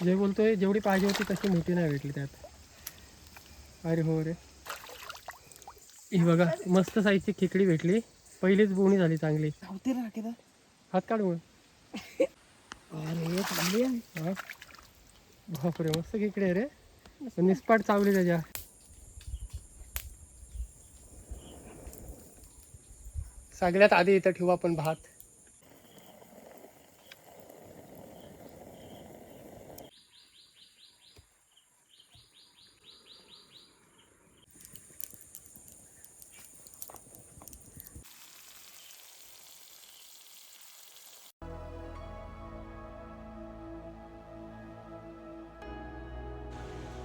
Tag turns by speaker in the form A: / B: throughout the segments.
A: जे बोलतोय जेवढी पाहिजे होती तशी मोठी नाही भेटली त्यात. अरे हो रे, ही बघा मस्त साईजची खेकडी भेटली. पहिलीच बोणी झाली चांगली. हात काढून.
B: अरे चांगली आहे.
A: बापरे मस्त खेकडी आहे रे, निस्पाट चावली त्याच्या. सगळ्यात आधी इथं ठेवू आपण भात.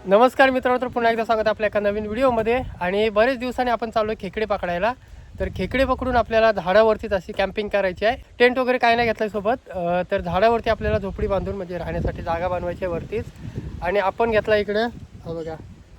A: नमस्कार मित्रांनो, तर पुन्हा एकदा स्वागत आपल्या एका नवीन व्हिडिओमध्ये. आणि बरेच दिवसांनी आपण चाललो आहे खेकडे पकडायला. तर खेकडे पकडून आपल्याला झाडावरतीच अशी कॅम्पिंग करायची आहे. टेंट वगैरे काय नाही घेतलं सोबत. तर झाडावरती आपल्याला झोपडी बांधून म्हणजे राहण्यासाठी जागा बनवायची आहे वरतीच. आणि आपण घेतला इकडं हा बघा,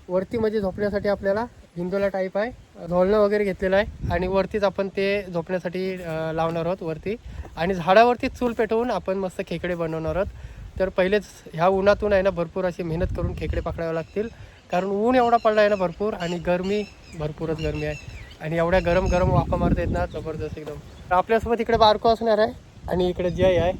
A: वरती म्हणजे झोपण्यासाठी आपल्याला हिंदोला टाईप आहे, झोलणं वगैरे घेतलेलं आहे. आणि वरतीच आपण ते झोपण्यासाठी लावणार आहोत वरती. आणि झाडावरतीच चूल पेटवून आपण मस्त खेकडे बनवणार आहोत. तर पहिलेच ह्या उन्हातून आहे ना भरपूर अशी मेहनत करून खेकडे पकडावे लागतील, कारण ऊन एवढा पडला आहे ना भरपूर, आणि गरमी भरपूरच गरमी आहे. आणि एवढ्या गरम गरम वाफा मारता येत ना, जबरदस्त एकदम. तर आपल्यासोबत इकडे बारको असणार आहे आणि इकडे जय आहे.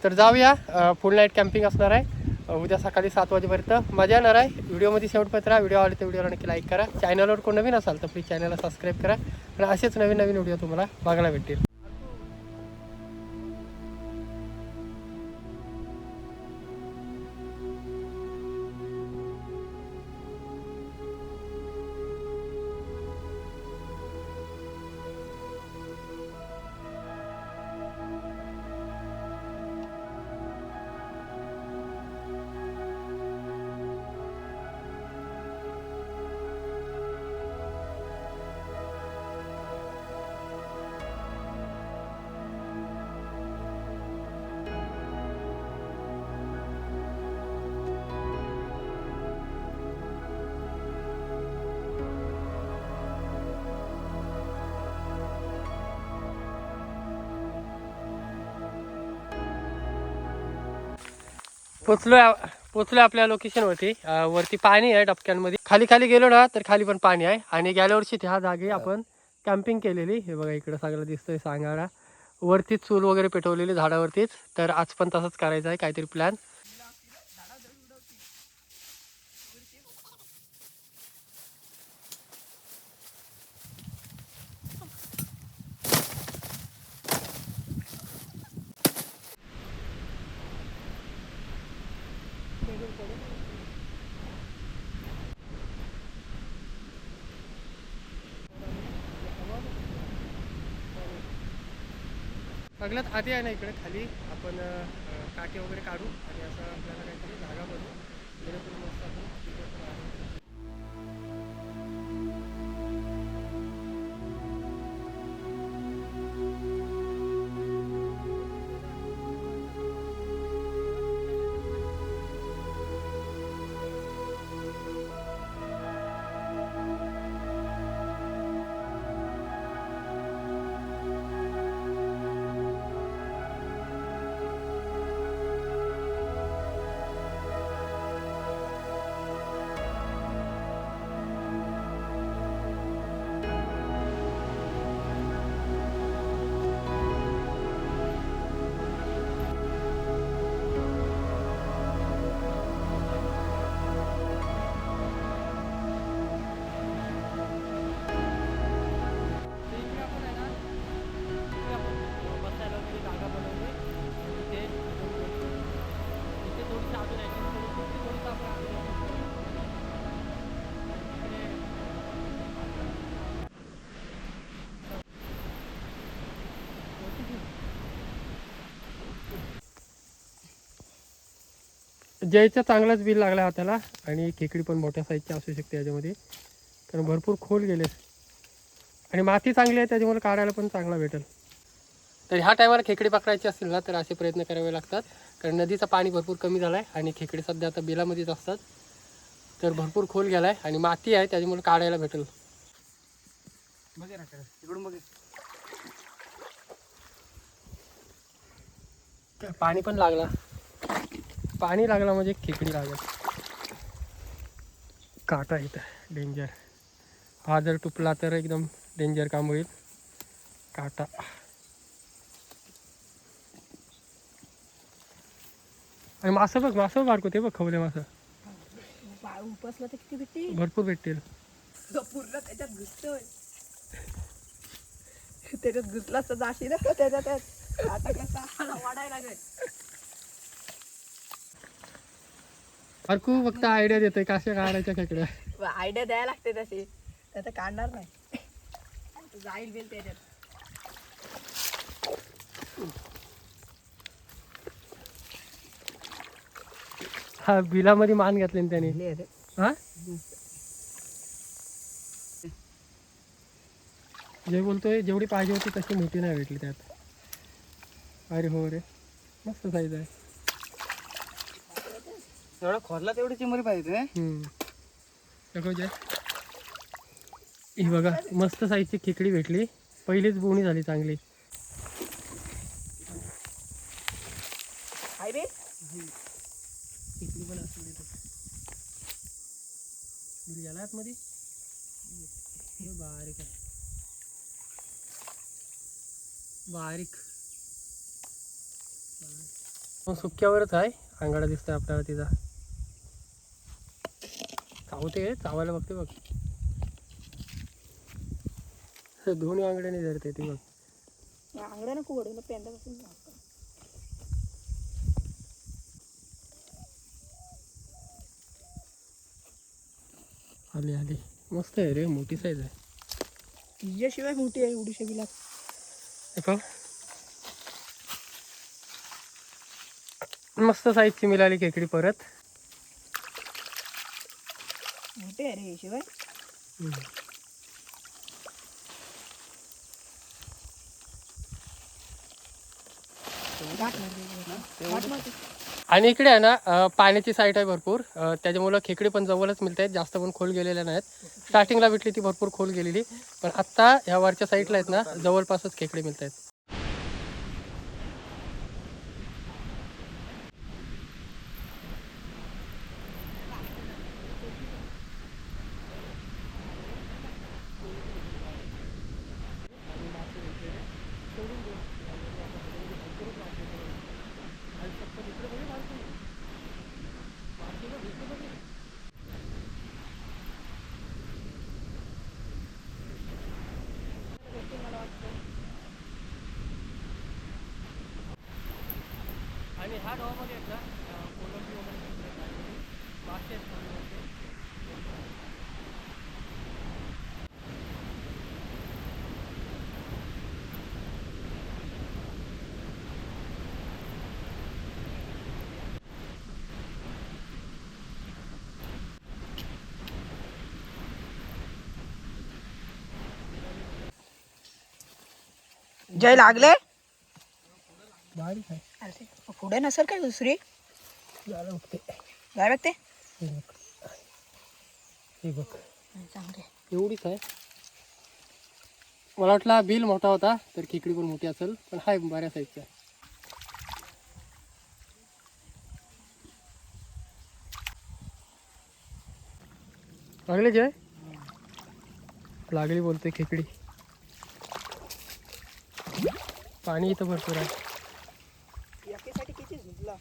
A: तर जाऊया, फुल नाईट कॅम्पिंग असणार आहे उद्या सकाळी 7 वाजेपर्यंत. मजा येणार आहे. व्हिडिओमध्ये शेवटपर्यंत राहा. व्हिडिओ आवडले तर व्हिडिओला नक्की लाईक करा. चॅनलवर कोण नवीन असाल तर प्लीज चॅनलला सबस्क्राईब करा, आणि असेच नवीन नवीन व्हिडिओ तुम्हाला बघायला भेटतील. पोचलोय आपल्या लोकेशनवरती. वरती पाणी आहे डबक्यांमध्ये. खाली खाली गेलो ना तर खाली पण पाणी आहे. आणि गेल्या वर्षी ह्या जागी आपण कॅम्पिंग केलेली. हे बघा इकडं सगळं दिसतंय सांगाडा. वरतीच चूल वगैरे पेटवलेली झाडावरतीच. तर आज पण तसंच करायचं आहे काहीतरी प्लॅन. सगळ्यात आधी आहे ना इकडे खाली आपण काटे वगैरे काढू आणि असं आपल्याला काहीतरी जागा बनवू, जेणेकरून मस्त आपण तिथे राहू. जयचा चांगलाच बिल लागला हाताला. आणि खेकडी पण मोठ्या साईजची असू शकते याच्यामध्ये, कारण भरपूर खोल गेले आणि माती चांगली आहे, त्याच्यामुळे काढायला पण चांगला भेटेल. तर ह्या टायमाला खेकडे पकडायचे असतील ना तर असे प्रयत्न करावे लागतात, कारण नदीचं पाणी भरपूर कमी झालं आहे आणि खेकडे सध्या आता बिलामध्येच असतात. तर भरपूर खोल गेला आहे आणि माती आहे, त्याच्यामुळे काढायला भेटेल. पाणी पण लागला. पाणी लागला म्हणजे खेकडी लागत. काटा इथं डेंजर. हा जर तुपला तर एकदम डेंजर काम होईल. काटा आणि मासं बघ, मासं बारको ते बघ, खवले मासं
B: उपसला तर किती भेटते,
A: भरपूर भेटतील.
B: पूर्ण त्याच्यात घुसतोय. त्याच्यात घुसला तर जाशी ना त्याच्यात. आता कसा वाढायला लागेल.
A: बारकू फक्त आयडिया देतोय कशा काढायच्या खेकड्या.
B: आयडिया द्यायला लागते तशी, आता काढणार नाही. जाईल बिल त्याच्यात.
A: हा बिलामध्ये मान घातले ना त्याने. हा जे बोलतोय जेवढी पाहिजे होती तशी मोठी नाही भेटली त्यात. अरे हो रे, मस्त साईज आहे.
C: एवढा खोदला तेवढी चिंबोरी पाहिजे.
A: ही बघा मस्त साईजची खेकडी भेटली. पहिलीच बोणी झाली चांगली. खेकडी पण असली गेला आतमध्ये. बारीक आहे, बारीक. सुक्यावरच आहे. अंगाडा दिसतोय आपल्याला तिचा. चावते, चावायला बघते बघ. दोन्ही आंगड्याने धरते ती बघ.
B: आंगड्यानं खूप ओढून पेंडापासून
A: आली आली. मस्त आहे रे, मोठी साईज आहे.
B: तिच्याशिवाय मोठी आहे एवढी बिला.
A: मस्त साईजची मिळाली खेकडी परत.
B: मोठी आहे रे शिवाय.
A: आणि इकडे आहे ना पाण्याची साईट आहे भरपूर. त्याच्यामुळं खेकडे पण जवळच मिळत आहेत. जास्त पण खोल गेलेल्या नाहीत. स्टार्टिंगला भेटली ती भरपूर खोल गेलेली, पण आत्ता ह्या वरच्या साईडला आहेत ना जवळपासच खेकडे मिळत आहेत. आणि ह्या गावामध्ये आहेत ना कोलंबी वगैरे मासे आहेत.
B: जय लागले.
A: बारीक आहे.
B: पुढे नसेल काय दुसरी.
A: झालं बघते.
B: काय बघते.
A: हे बघ
B: चांगले
A: एवढीच आहे. मला वाटला बिल मोठा होता तर खेकडी पण मोठी असेल, पण हाय बऱ्या साईजचा. लागले जय. लागली बोलतोय खेकडी. पाणी इथं भरपूर आहे.
B: याच्यासाठी किती झुकला.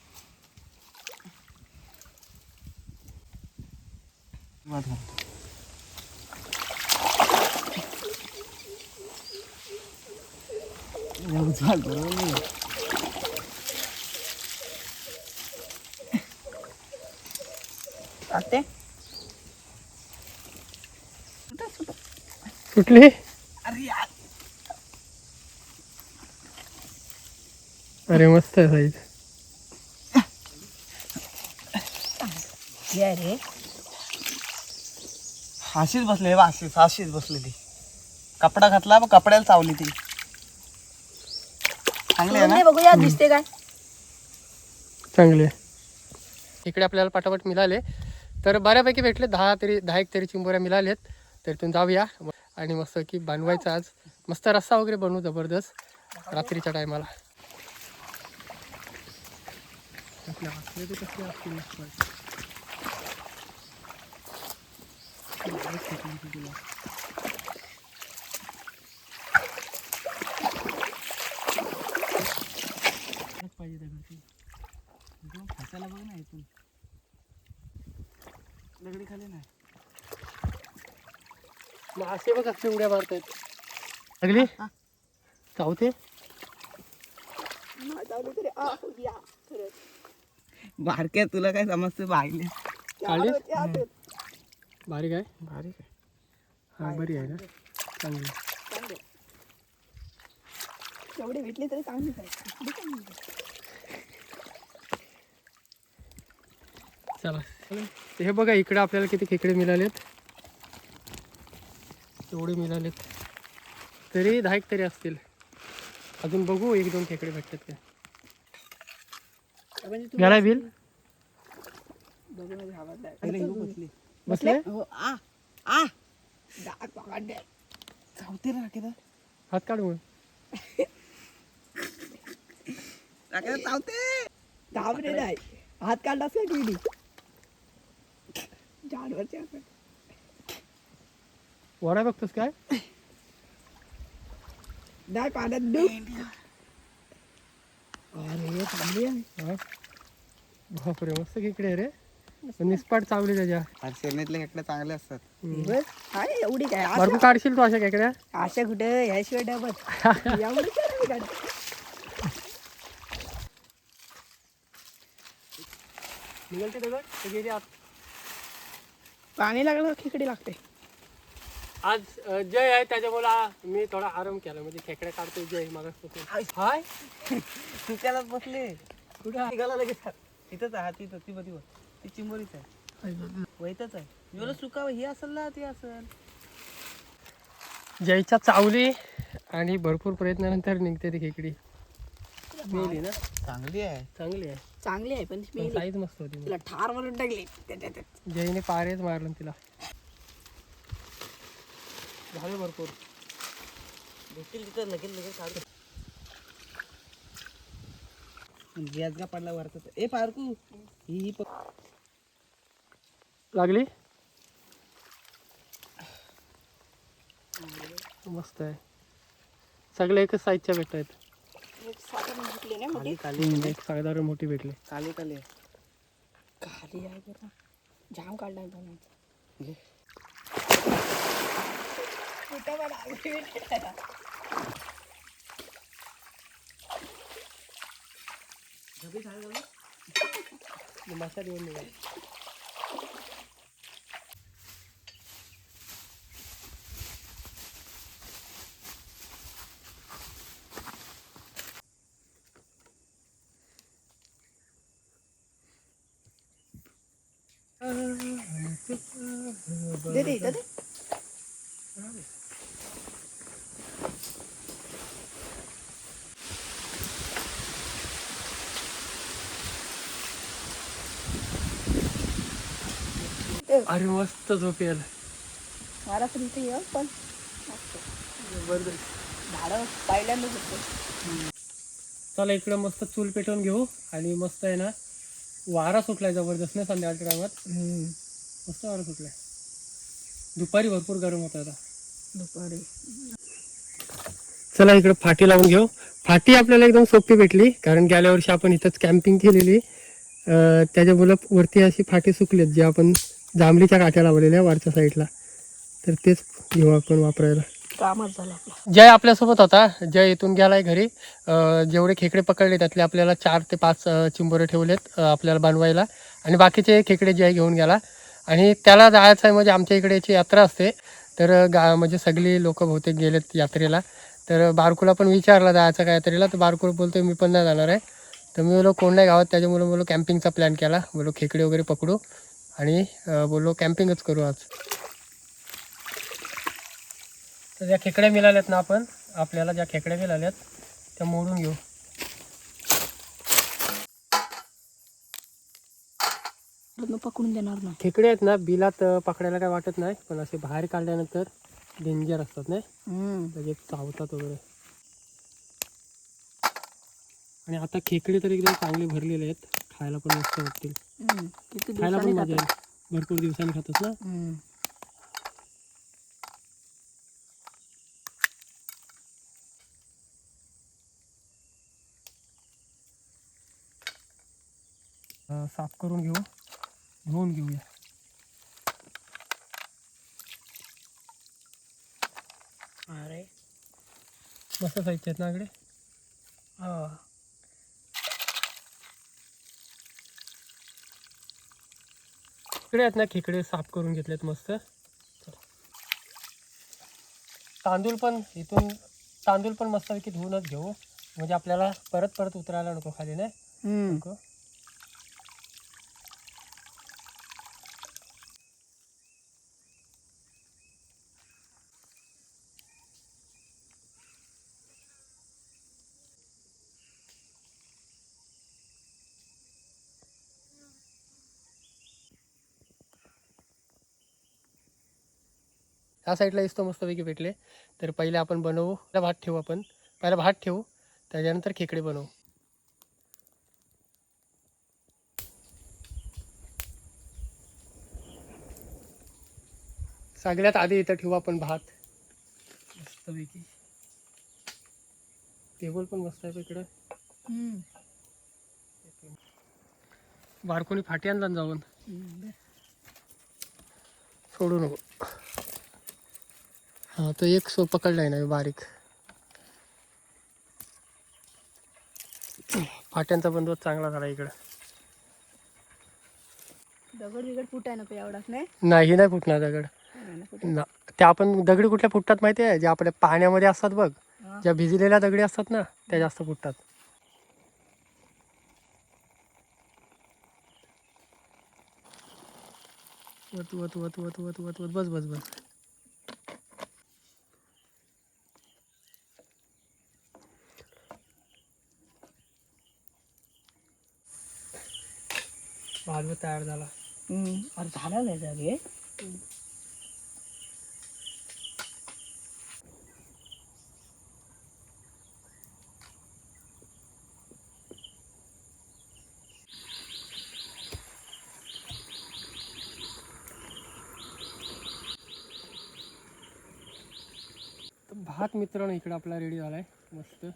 A: सुटली. अरे मस्त आहे साईज.
B: रे
C: अशीच बसले बा, अशीच बसली ती. कपडा घातला मग कपड्याला चावली ती. चांगली आहे ना.
B: बघूया दिसते काय.
A: चांगली आहे. इकडे आपल्याला पटापट मिळाले तर बऱ्यापैकी भेटले. 10 तरी चिंबोऱ्या मिळालेत. तर इथून जाऊया आणि मस्त की बनवायचं आज. मस्त रस्सा वगैरे बनवू जबरदस्त रात्रीच्या टायमाला. कसले असले ते कसले असतील पाहिजे
C: फसायला बघ ना इथून दगडी खाली नाही
A: मासे बघ कसले उड्या मारतायत लागली चावते
B: तरी या खरंच
C: बारक्या तुला काय समजते बागले
A: काढली
B: चालेल.
A: बारीक आहे
C: बारीक आहे
A: हा बरी आहे ना चांगली
B: चांगलं. एवढी भेटली तरी चांगलीच आहे कुठली चांगली आहे?
A: चला हे बघा इकडे आपल्याला किती खेकडे मिळालेत एवढे मिळालेत तरी 10 तरी असतील अजून बघू 1-2 खेकडे भेटतात का
B: म्हणजे तू
A: गेलाय बिल
B: बघूनच घाबरलाय.
C: बसली
A: बसले
C: हो आ आ
B: डाग पकडले.
C: चावते ना राकेदा
A: हात काढू
C: राकेदा चावते
B: घाबरे नाही हात काढलास का गेली झाडवरच्या
A: वडा बघतोस काय
B: नाही पाण्यात डूब अरे चांगली आहे
A: हा बापरे मस्त खेकडे आहे रे निस्पाट चावली त्याच्या
C: शेरणीतले खेकडे चांगले असतात
B: बस आहे एवढी काय
A: भरपूर काढशील तू अशा खेकड्या
B: अशा कुठे ह्याशिवाय डबल एवढी काय नाही काढत.
A: निघालते दगड ते गेली आत
B: पाणी लागलं खेकडी लागते
A: आज जय आहे त्याच्यामुळे मी थोडा आराम केला म्हणजे खेकड्या काढतोय जय मागासपासून हाय
C: त्यालाच बसले
A: कुठं
C: निघाला लगेच तिथंच आहे तिथं ती बघ ती चिंबोरीच आहे वैतच आहे एवढं सुका हे असेल ना ते असेल
A: जयच्या चावली आणि भरपूर प्रयत्नानंतर निघते ती खेकडी मिळली ना
C: चांगली आहे
A: चांगली आहे
B: चांगली आहे पण ती
A: साईज मस्त होती
B: तिला ठार मारून टाकली त्याच्यात
A: जयने पारेच मारलं तिला झाले भरपूर
C: भेटतील तिथं लगेच लगेच काढतो गॅस का पडला वरत ए पारकू ही
A: लागली मस्त आहे सगळे एकच साईजच्या भेट आहेत
B: भेटली ना
C: खाली खाली
A: एक साधारण मोठी भेटली
C: खाली खाली
B: खाली आहे बरं जाम काढलाय पण
A: मासा देऊन निघाल
B: दे दे दे
A: अरे मस्त झोपेल
B: मला पण इथे ये पण झाडं पहिल्यांदाच होतं
A: चला इकडं मस्त चूल पेटवून घेऊ आणि मस्त आहे ना वारा सुटलाय जबरदस्त ना संध्याकाळच्या टायमात मस्त वारा सुटलाय दुपारी भरपूर गरम होता आता
B: दुपारी
A: चला इकडे फाटी लावून घेऊ फाटी आपल्याला एकदम सोपी भेटली कारण गेल्या वर्षी आपण इथंच कॅम्पिंग केलेली त्याच्यामुळे वरती अशी फाटी सुकलीत जे आपण जांभळीच्या काठ्या लावलेल्या वरच्या साईडला तर तेच घेऊ आपण वापरायला
B: कामच झालं आपलं
A: जय आपल्यासोबत होता जय इथून गेलाय घरी जेवढे खेकडे पकडले त्यातले आपल्याला 4 ते 5 चिंबोरे ठेवलेत आपल्याला बनवायला आणि बाकीचे खेकडे जय घेऊन गेला आणि त्याला जायचं आहे म्हणजे आमच्या इकडे याची यात्रा असते तर म्हणजे सगळी लोक बहुतेक गेलेत यात्रेला तर बारकूला पण विचारला जायचं का यात्रेला तर बारकूल बोलतोय मी पण नाही जाणार आहे तर मी बोलो कोण नाही गावात त्याच्यामुळे बोलो कॅम्पिंगचा प्लॅन केला बोलो खेकडे वगैरे पकडू आणि बोलो कॅम्पिंगच करू आज तर ज्या खेकड्या मिळाल्यात ना आपण आपल्याला ज्या खेकड्या मिळाल्यात त्या मोडून घेऊ
B: पकडून देणार ना
A: खेकडे आहेत ना बिलात पकडायला काय वाटत नाही पण असे बाहेर काढल्यानंतर डेंजर असतात नाही लगेच चावतात वगैरे आणि आता खेकडे तर एकदम चांगले भरलेले आहेत खायला पण मस्त वाटतील.
B: किती
A: खायला पण
B: दिवसांनी
A: मजा
B: खातात.
A: येईल. भरपूर दिवसांनी खातोस ना. साफ करून घेऊ, धुवून घेऊया.
B: अरे
A: मस्त साईजचे आहेत ना इकडे.
B: हो.
A: इकडे आहेत ना खेकडे साफ करून घेतलेत मस्त. तांदूळ पण इथून तांदूळ पण मस्तपैकी धुवूनच घेऊ, म्हणजे आपल्याला परत परत उतरायला नको खाली नाही. नको. ह्या साईडला इस्तो मस्तपैकी भेटले. तर पहिले आपण बनवू, भात ठेवू. आपण पहिला भात ठेवू, त्याच्यानंतर खेकडे बनवू. सगळ्यात आधी इथं ठेवू आपण भात मस्तपैकी. टेबल पण मस्त आहे इकडं. बारकोनी फाटी आणला ना जाऊन, सोडू नको. हा तो एक पकडलाय ना बारीक. फाट्यांचा बंदोबस्त चांगला झाला इकडं.
B: दगड बिगड फुटाय नको एवढाच नाही.
A: नाही फुटणार दगड ना. त्या आपण दगडी कुठल्या फुटतात माहिती आहे, ज्या आपल्या पाण्यामध्ये असतात बघ, ज्या भिजलेल्या दगडी असतात ना, त्या जास्त फुटतात. वत वत वत वत वत वत वत बस बस बस. भात तयार झाला.
B: अरे झाला नाही जागे.
A: भात मित्रांनो इकडे आपला रेडी झालाय मस्त.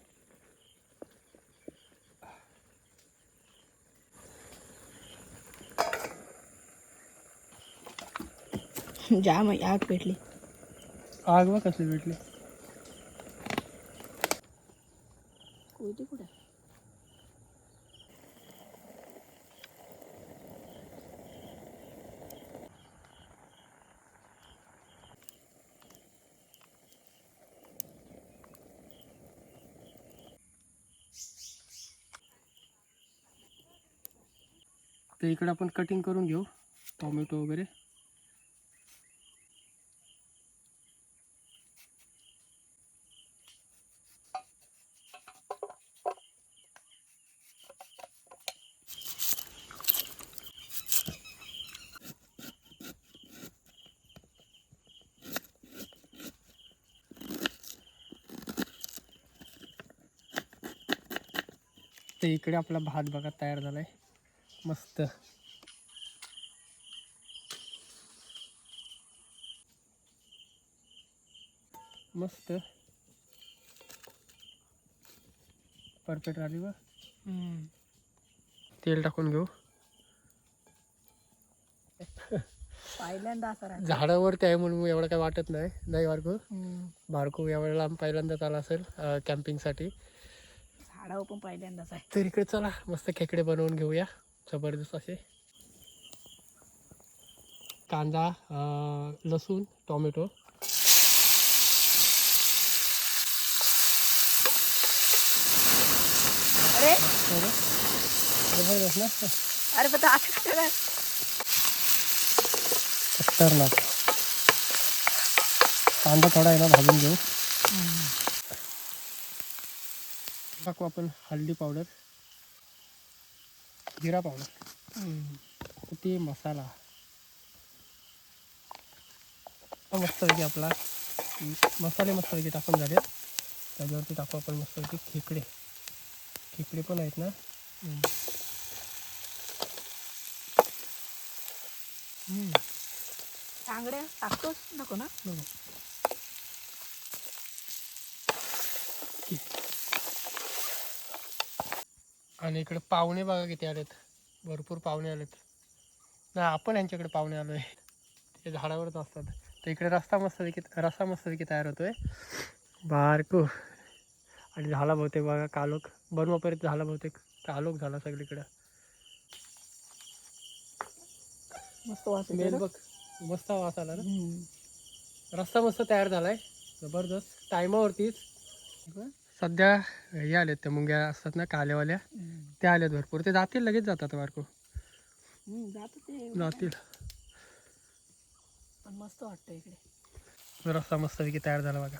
B: जाम आग पेटली.
A: आग बघ कसली भेटली.
B: कोयते कुठे?
A: तर इकडे आपण कटिंग करून घेऊ टोमॅटो वगैरे. तर इकडे आपला भात बघा तयार झालाय मस्त. मस्त परफेक्ट आली बघ. तेल टाकून घेऊ.
B: पहिल्यांदा असं राहतं.
A: झाडावरती आहे म्हणून एवढं काही वाटत नाही. नाही बारको, बारको यावेळेला पहिल्यांदाच आला असेल कॅम्पिंगसाठी.
B: झाडावर पण पहिल्यांदाच आहे.
A: तर इकडे चला मस्त खेकडे बनवून घेऊया जबरदस्त असे. कांदा, लसूण, टोमॅटो.
B: अरे
A: जबरदस्त ना.
B: अरे पण असं काय?
A: खतरनाक. कांदा थोडा आहे ना भाजून घेऊ. टाकू आपण हळदी पावडर, जिरा पावडर, ते मसाला मस्तपैकी आपला मसाले मस्तपैकी टाकून झाले. त्याच्यावरती टाकू आपण मस्तपैकी खेकडे. खेकडे पण आहेत ना.
B: टांगड्या टाकतोस नको ना.
A: आणि इकडे पाहुणे बघा किती आलेत, भरपूर पाहुणे आलेत. नाही आपण यांच्याकडे पाहुणे आलोय, ते झाडावरच असतात. तर इकडे रस्ता मस्तपैकी तयार होतोय बारको. आणि झाला बहुतेक बघा कालोख बनवापर्यंत झाला, बहुतेक कालोख झाला सगळीकडे.
B: मस्त वास येतो
A: स्मेल
B: ना.
A: बघ, मस्त वास आला ना. रस्ता मस्त तयार झालाय, जबरदस्त टायमावरतीच. सध्या हे आलेत त्या मुंग्या असतात ना कालेवाल्या, त्या आल्यात भरपूर. ते जातील, लगेच जातात बारको,
B: जात ते
A: जातील.
B: पण मस्त वाटतं इकडे.
A: रस्ता मस्तपैकी तयार झाला बघा.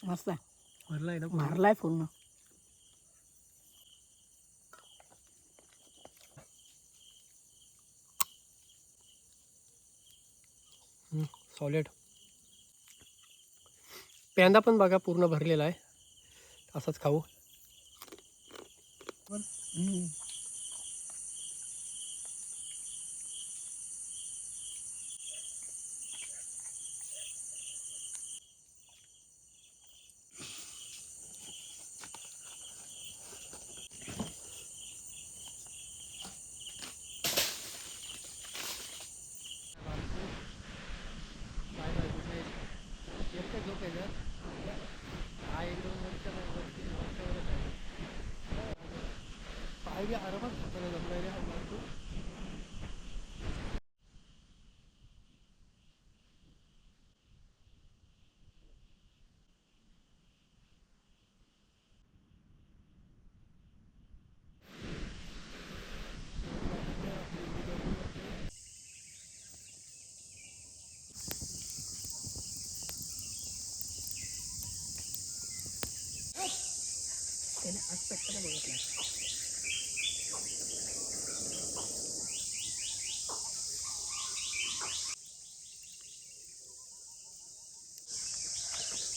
B: मस्त आहे.
A: भरलाय ना,
B: भरलाय पूर्ण.
A: सॉलिड. पेंदा पण बघा पूर्ण भरलेला आहे, असंच खाऊ.
B: त्याने आज पटकन बघितलं.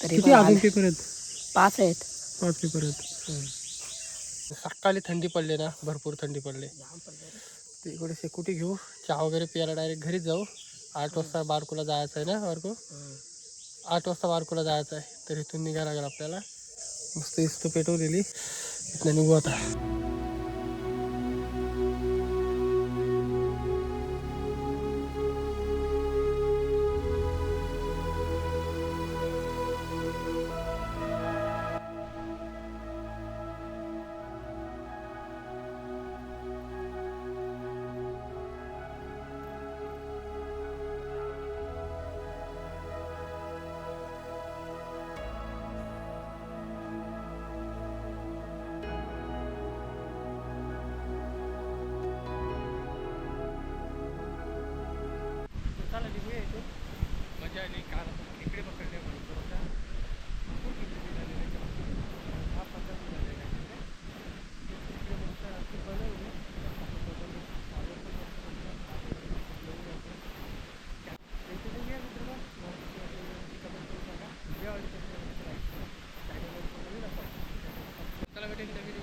B: तरी
A: किती
B: पण
A: अजून
B: आले.
A: पेपर आहेत?
B: 5 आहेत.
A: 5 पेपर आहेत. सकाळी थंडी पडली ना, भरपूर थंडी पडली. ते इकडे शेकोटी घेऊ, चहा वगैरे प्यायला डायरेक्ट घरीच जाऊ. 8 वाजता बारकोला जायचं आहे ना बारको, 8 वाजता बारकोला जायचं आहे. तर इथून निघायला लागेल आपल्याला. मस्त इस्त पेटवलेली, इथनं निघू आता. चला निघूया इथून. मजा आली काल आपण खेकडे पकडले भरपूर होता. भरपूर खेकडे झालेले आहेत. 10-15 झालेले आहेत तिकडे. तिकडे मस्त रात्री बनवली. इथे निघूया मित्रांनो. कमेंट करून सांगा. चला भेटेल नवीन